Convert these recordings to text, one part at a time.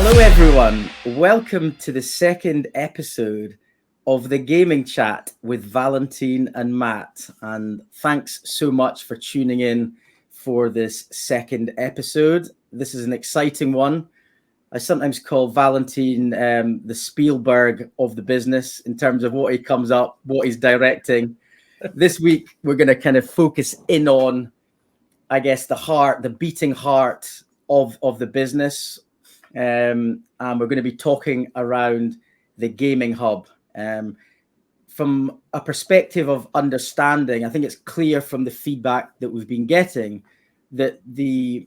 Hello, everyone. Welcome to the second episode of the Gaming Chat with Valentin and Matt. And thanks so much for tuning in for this second episode. This is an exciting one. I sometimes call Valentin the Spielberg of the business in terms of what he comes up, what he's directing. This week, we're going to kind of focus in on, I guess, the beating heart of the business. And we're going to be talking around the gaming hub. From a perspective of understanding, I think it's clear from the feedback that we've been getting that the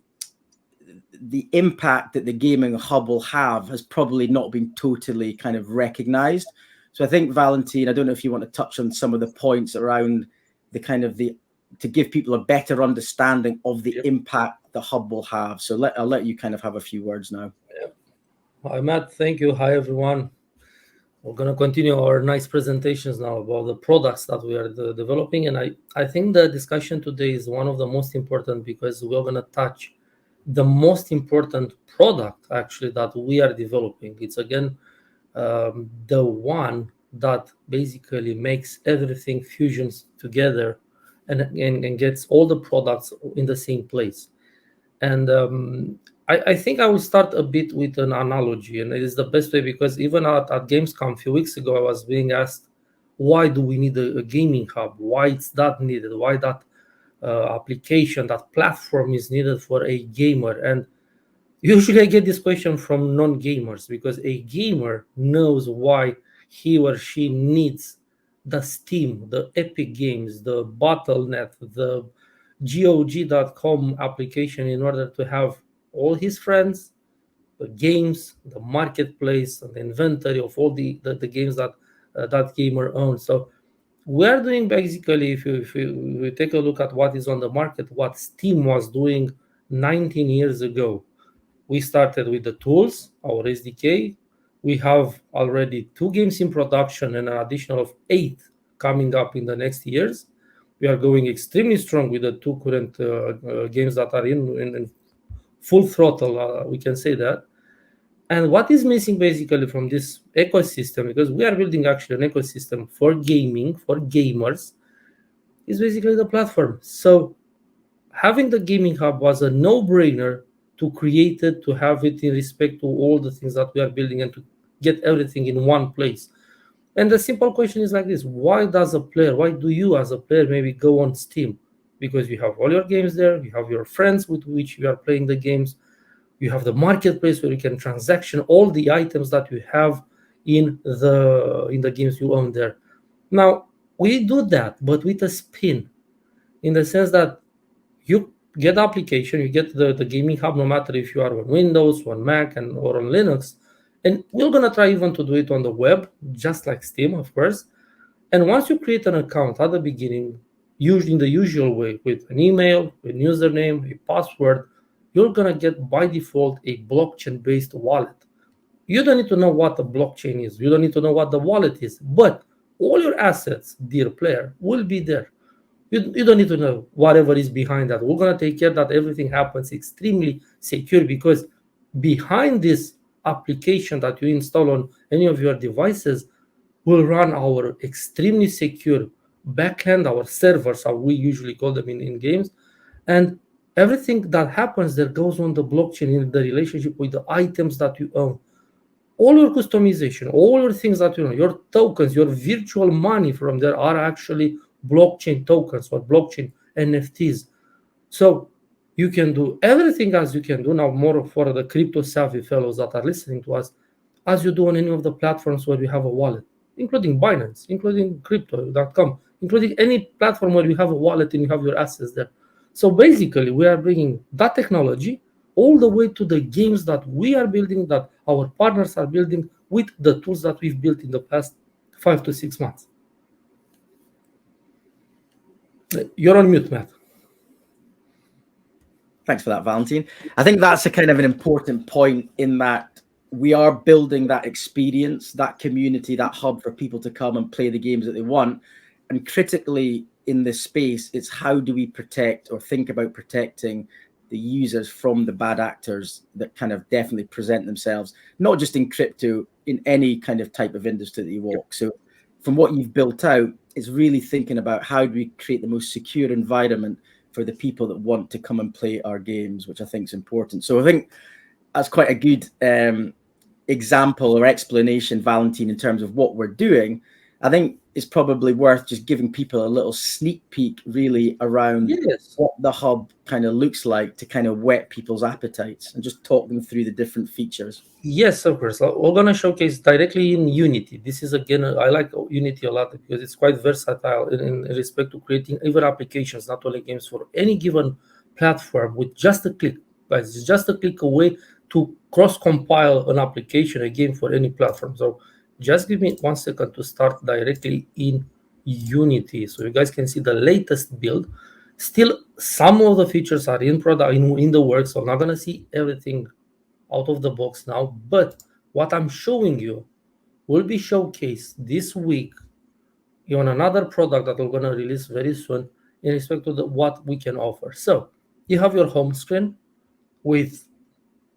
impact that the gaming hub will have has probably not been totally kind of recognized. So I think, Valentin, I don't know if you want to touch on some of the points around to give people a better understanding of the impact the hub will have. So I'll let you kind of have a few words now. Hi, Matt. Thank you. Hi, everyone. We're going to continue our nice presentations now about the products that we are developing. And I think the discussion today is one of the most important because we're going to touch the most important product, actually, that we are developing. It's, again, the one that basically makes everything fusions together and gets all the products in the same place. And I think I will start a bit with an analogy, and it is the best way because even at Gamescom a few weeks ago, I was being asked, why do we need a gaming hub? Why it's that needed? Why that application, that platform is needed for a gamer? And usually I get this question from non-gamers because a gamer knows why he or she needs the Steam, the Epic Games, the Battle.net, the GOG.com application in order to have all his friends, the games, the marketplace, and the inventory of all the games that that gamer owns. So we're doing basically, if you take a look at what is on the market, what Steam was doing 19 years ago. We started with the tools, our SDK. We have already 2 games in production and an additional of 8 coming up in the next years. We are going extremely strong with the 2 current games that are in full throttle, we can say that. And what is missing basically from this ecosystem, because we are building actually an ecosystem for gaming, for gamers, is basically the platform. So having the gaming hub was a no-brainer to create it, to have it in respect to all the things that we are building and to get everything in one place. And the simple question is like this: why do you as a player maybe go on Steam? Because you have all your games there, you have your friends with which you are playing the games, you have the marketplace where you can transaction all the items that you have in the games you own there. Now, we do that, but with a spin, in the sense that you get the application, you get the gaming hub, no matter if you are on Windows, on Mac, or on Linux. And we're going to try even to do it on the web, just like Steam, of course. And once you create an account at the beginning, usually in the usual way, with an email, a username, a password, you're going to get by default a blockchain-based wallet. You don't need to know what a blockchain is. You don't need to know what the wallet is. But all your assets, dear player, will be there. You don't need to know whatever is behind that. We're going to take care that everything happens extremely secure, because behind this application that you install on any of your devices will run our extremely secure backend, our servers, how we usually call them in games. And everything that happens there goes on the blockchain in the relationship with the items that you own. All your customization, all your things that you know, your tokens, your virtual money from there are actually blockchain tokens or blockchain NFTs. So you can do everything as you can do now, more for the crypto savvy fellows that are listening to us, as you do on any of the platforms where you have a wallet, including Binance, including crypto.com, including any platform where you have a wallet and you have your assets there. So basically, we are bringing that technology all the way to the games that we are building, that our partners are building with the tools that we've built in the past 5 to 6 months. You're on mute, Matt. Thanks for that, Valentin. I think that's a kind of an important point, in that we are building that experience, that community, that hub for people to come and play the games that they want. And critically in this space, it's how do we protect or think about protecting the users from the bad actors that kind of definitely present themselves, not just in crypto, in any kind of type of industry that you walk. So from what you've built out, it's really thinking about how do we create the most secure environment for the people that want to come and play our games, which I think is important. So I think that's quite a good example or explanation, Valentin, in terms of what we're doing. I think it's probably worth just giving people a little sneak peek really around what the hub kind of looks like to kind of whet people's appetites and just talk them through the different features. Yes, of course. We're going to showcase directly in Unity. This is, again, I like Unity a lot because it's quite versatile in respect to creating even applications, not only games, for any given platform with just a click. Guys, it's just a click away to cross-compile an application, a game for any platform. So just give me 1 second to start directly in Unity so you guys can see the latest build. Still, some of the features are in product, in the works, so I'm not going to see everything out of the box now, but what I'm showing you will be showcased this week on another product that we're going to release very soon in respect to what we can offer. So you have your home screen with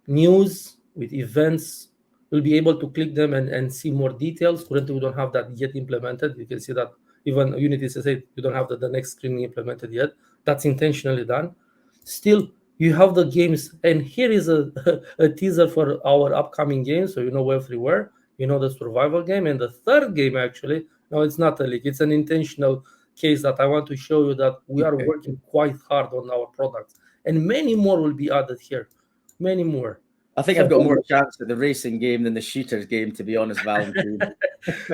news, with events. You'll be able to click them and see more details. Currently, we don't have that yet implemented. You can see that even Unity says, hey, you don't have the next screen implemented yet. That's intentionally done. Still, you have the games, and here is a teaser for our upcoming games. So you know everywhere, you know the survival game, and the third game actually. No, it's not a leak. It's an intentional case that I want to show you that we are working quite hard on our products, and many more will be added here. Many more. I think I've got more chance at the racing game than the shooters game, to be honest, Valentin.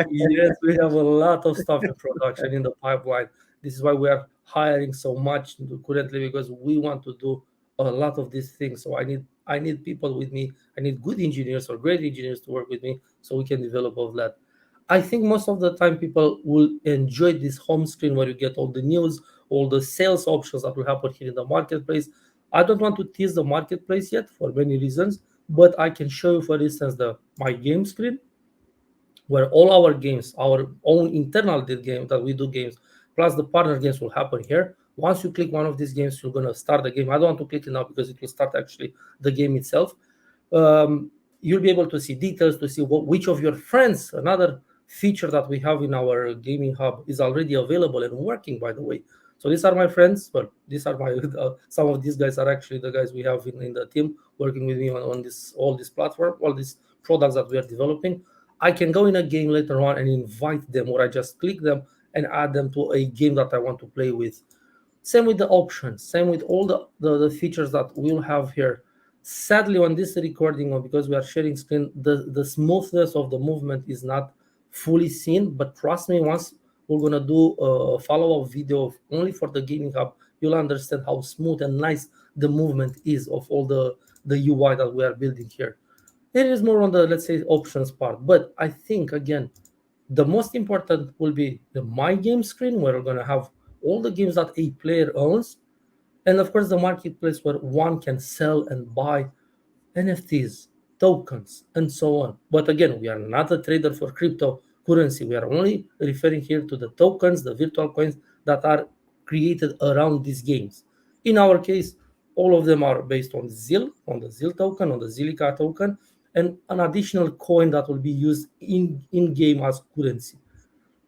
Yes, we have a lot of stuff in production in the pipeline. This is why we are hiring so much currently, because we want to do a lot of these things. So I need people with me. I need good engineers or great engineers to work with me so we can develop all that. I think most of the time people will enjoy this home screen where you get all the news, all the sales options that will happen here in the marketplace. I don't want to tease the marketplace yet for many reasons, but I can show you, for instance, the my game screen, where all our games, our own internal game that we do games, plus the partner games will happen here. Once you click one of these games, you're gonna start the game. I don't want to click it now because it will start actually the game itself. You'll be able to see details, to see which of your friends. Another feature that we have in our gaming hub is already available and working, by the way. So these are my friends. Well, these are my some of these guys are actually the guys we have in the team working with me on this platform, all these products that we are developing. I can go in a game later on and invite them, or I just click them and add them to a game that I want to play with. Same with the options, same with all the features that we'll have here. Sadly, on this recording, because we are sharing screen, the smoothness of the movement is not fully seen. But trust me, once we're gonna do a follow-up video only for the gaming hub, you'll understand how smooth and nice the movement is of all the UI that we are building here. It is more on the, let's say, options part. But I think, again, the most important will be the my game screen, where we're going to have all the games that a player owns, and of course the marketplace where one can sell and buy NFTs, tokens, and so on. But again, we are not a trader for cryptocurrency. We are only referring here to the tokens, the virtual coins that are created around these games. In our case, all of them are based on on the ZIL token, on the Zilliqa token, and an additional coin that will be used in game as currency.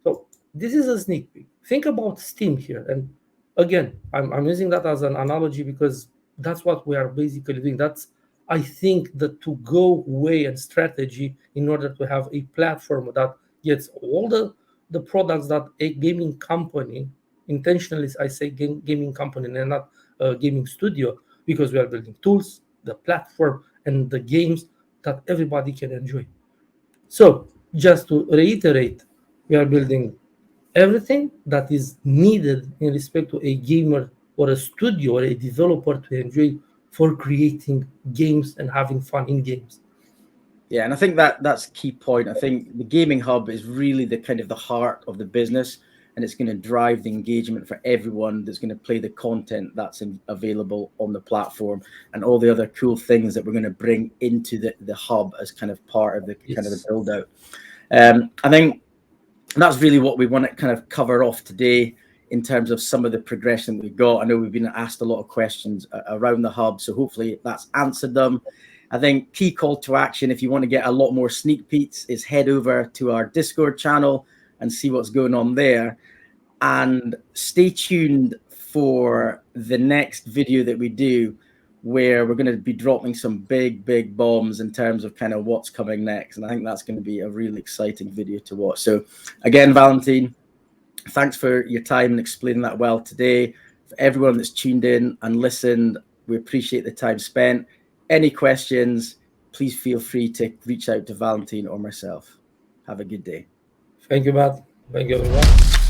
So this is a sneak peek. Think about Steam here, and again, I'm using that as an analogy because that's what we are basically doing. That's, I think, the to-go way and strategy in order to have a platform that gets all the products that a gaming company, intentionally I say gaming company and not a gaming studio, because we are building tools, the platform, and the games that everybody can enjoy. So just to reiterate, we are building everything that is needed in respect to a gamer or a studio or a developer to enjoy for creating games and having fun in games. Yeah, and I think that's a key point. I think the gaming hub is really the kind of the heart of the business, and it's going to drive the engagement for everyone that's going to play the content that's available on the platform and all the other cool things that we're going to bring into the hub as kind of part of the kind of the build out. I think that's really what we want to kind of cover off today in terms of some of the progression we've got. I know we've been asked a lot of questions around the hub, so hopefully that's answered them. I think key call to action, if you want to get a lot more sneak peeks, is head over to our Discord channel and see what's going on there. And stay tuned for the next video that we do, where we're going to be dropping some big bombs in terms of kind of what's coming next. And I think that's going to be a really exciting video to watch. So again, Valentin, thanks for your time and explaining that well today. For everyone that's tuned in and listened, we appreciate the time spent. Any questions, please feel free to reach out to Valentin or myself. Have a good day. Thank you, Matt. Thank you, everyone.